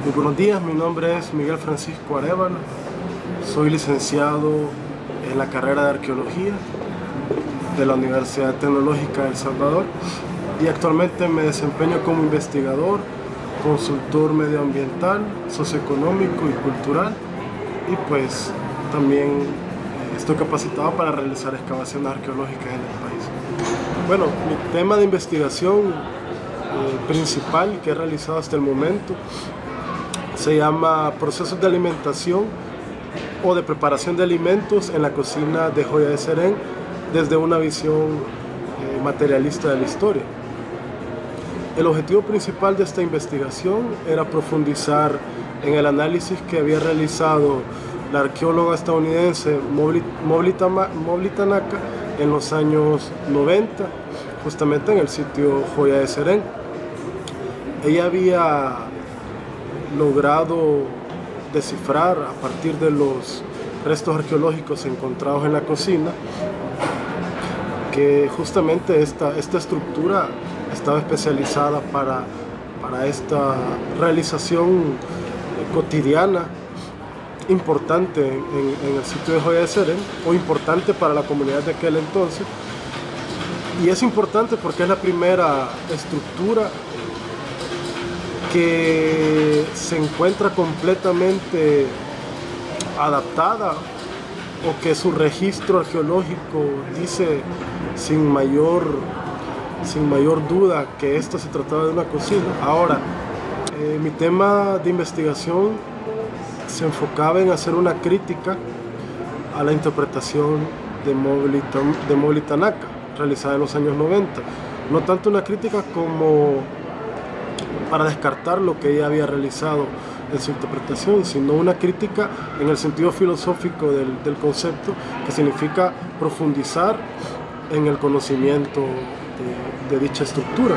Muy buenos días, mi nombre es Miguel Francisco Arévalo, soy licenciado en la carrera de Arqueología de la Universidad Tecnológica de El Salvador y actualmente me desempeño como investigador, consultor medioambiental, socioeconómico y cultural, y pues también estoy capacitado para realizar excavaciones arqueológicas en el país. Bueno, mi tema de investigación principal que he realizado hasta el momento se llama procesos de alimentación o de preparación de alimentos en la cocina de Joya de Serén desde una visión materialista de la historia. El objetivo principal de esta investigación era profundizar en el análisis que había realizado la arqueóloga estadounidense Mobley Tanaka en los años 90, justamente en el sitio Joya de Serén. Ella había logrado descifrar a partir de los restos arqueológicos encontrados en la cocina que justamente esta estructura estaba especializada para esta realización cotidiana importante en el sitio de Joya de Serén, o importante para la comunidad de aquel entonces. Y es importante porque es la primera estructura que se encuentra completamente adaptada, o que su registro arqueológico dice sin mayor duda que esto se trataba de una cocina. Ahora, mi tema de investigación se enfocaba en hacer una crítica a la interpretación de Mobley Tanaka, realizada en los años 90. No tanto una crítica como para descartar lo que ella había realizado en su interpretación, sino una crítica en el sentido filosófico del concepto, que significa profundizar en el conocimiento de dicha estructura.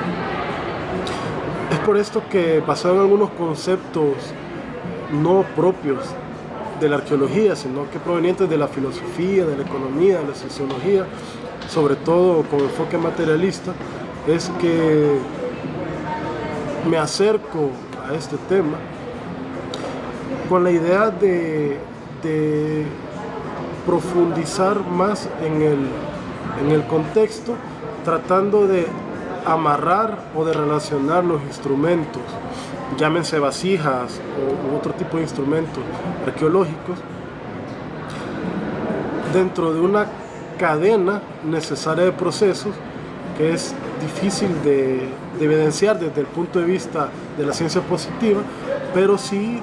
Es por esto que, basado en algunos conceptos no propios de la arqueología, sino que provenientes de la filosofía, de la economía, de la sociología, sobre todo con enfoque materialista, es que me acerco a este tema con la idea de profundizar más en el contexto, tratando de amarrar o de relacionar los instrumentos, llámense vasijas u otro tipo de instrumentos arqueológicos, dentro de una cadena necesaria de procesos que es difícil de evidenciar desde el punto de vista de la ciencia positiva, pero sí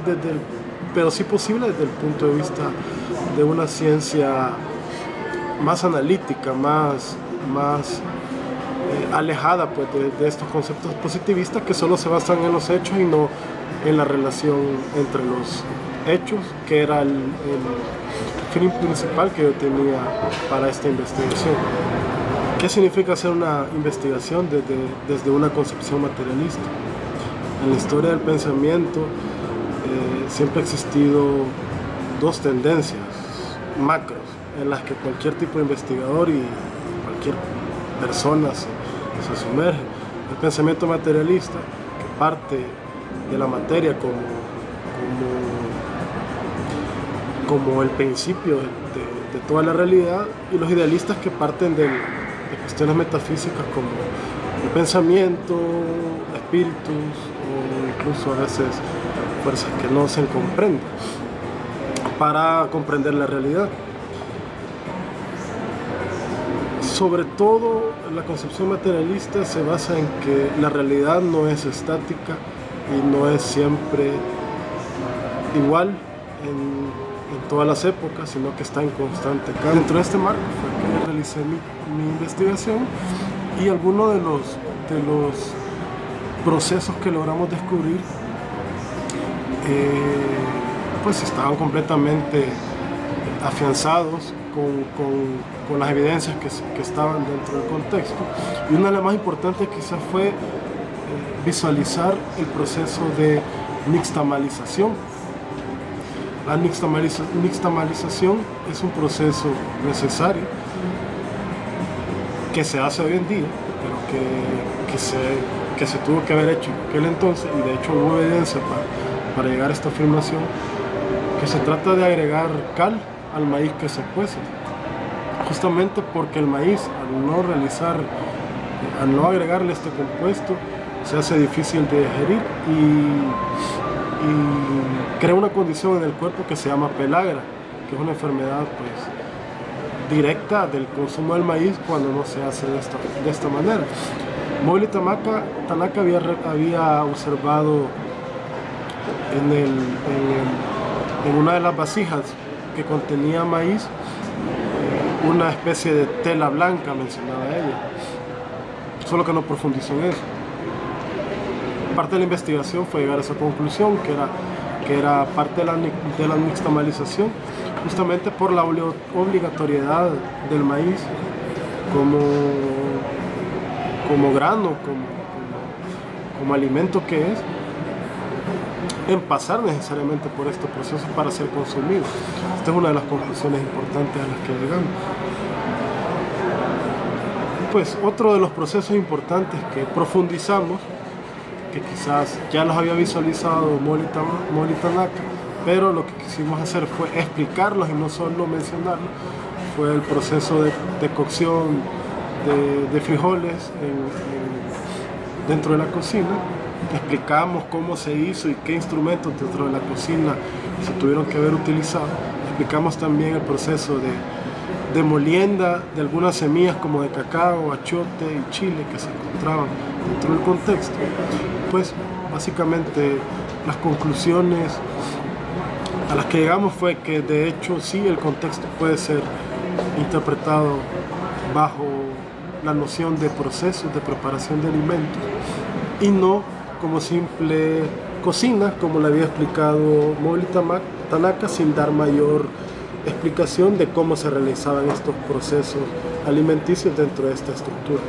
posible desde el punto de vista de una ciencia más analítica, más alejada pues, de estos conceptos positivistas que solo se basan en los hechos y no en la relación entre los hechos, que era el fin principal que yo tenía para esta investigación. ¿Qué significa hacer una investigación desde una concepción materialista? En la historia del pensamiento siempre ha existido dos tendencias macros en las que cualquier tipo de investigador y cualquier persona se sumerge. El pensamiento materialista, que parte de la materia como el principio de toda la realidad, y los idealistas, que parten de cuestiones metafísicas como el pensamiento, espíritus o incluso a veces fuerzas que no se comprenden para comprender la realidad. Sobre todo, la concepción materialista se basa en que la realidad no es estática y no es siempre igual en todas las épocas, sino que está en constante cambio. Dentro de este marco fue que realicé mi investigación, y algunos de los procesos que logramos descubrir pues estaban completamente afianzados con las evidencias que estaban dentro del contexto, y una de las más importantes quizás fue visualizar el proceso de nixtamalización. La nixtamalización es un proceso necesario que se hace hoy en día, pero que se tuvo que haber hecho en aquel entonces, y de hecho hubo evidencia para llegar a esta afirmación, que se trata de agregar cal al maíz que se cuece, justamente porque el maíz, al no agregarle este compuesto, se hace difícil de digerir y crea una condición en el cuerpo que se llama pelagra, que es una enfermedad pues directa del consumo del maíz cuando no se hace de esta manera. Mowgli Tanaka había observado en una de las vasijas que contenía maíz una especie de tela blanca, mencionaba ella, solo que no profundizó en eso. Parte de la investigación fue llegar a esa conclusión, que era parte de la nixtamalización, justamente por la obligatoriedad del maíz como grano, como alimento que es, en pasar necesariamente por este proceso para ser consumido. Esta es una de las conclusiones importantes a las que llegamos. Pues otro de los procesos importantes que profundizamos, que quizás ya los había visualizado Mowgli Tanaka, pero lo que quisimos hacer fue explicarlos y no solo mencionarlos, fue el proceso de cocción de frijoles dentro de la cocina. Explicamos cómo se hizo y qué instrumentos dentro de la cocina se tuvieron que haber utilizado. Explicamos también el proceso de molienda de algunas semillas como de cacao, achiote y chile que se encontraban dentro del contexto. Pues básicamente las conclusiones a las que llegamos fue que de hecho sí, el contexto puede ser interpretado bajo la noción de procesos de preparación de alimentos y no como simple cocina, como le había explicado Mowgli Tanaka, sin dar mayor explicación de cómo se realizaban estos procesos alimenticios dentro de esta estructura.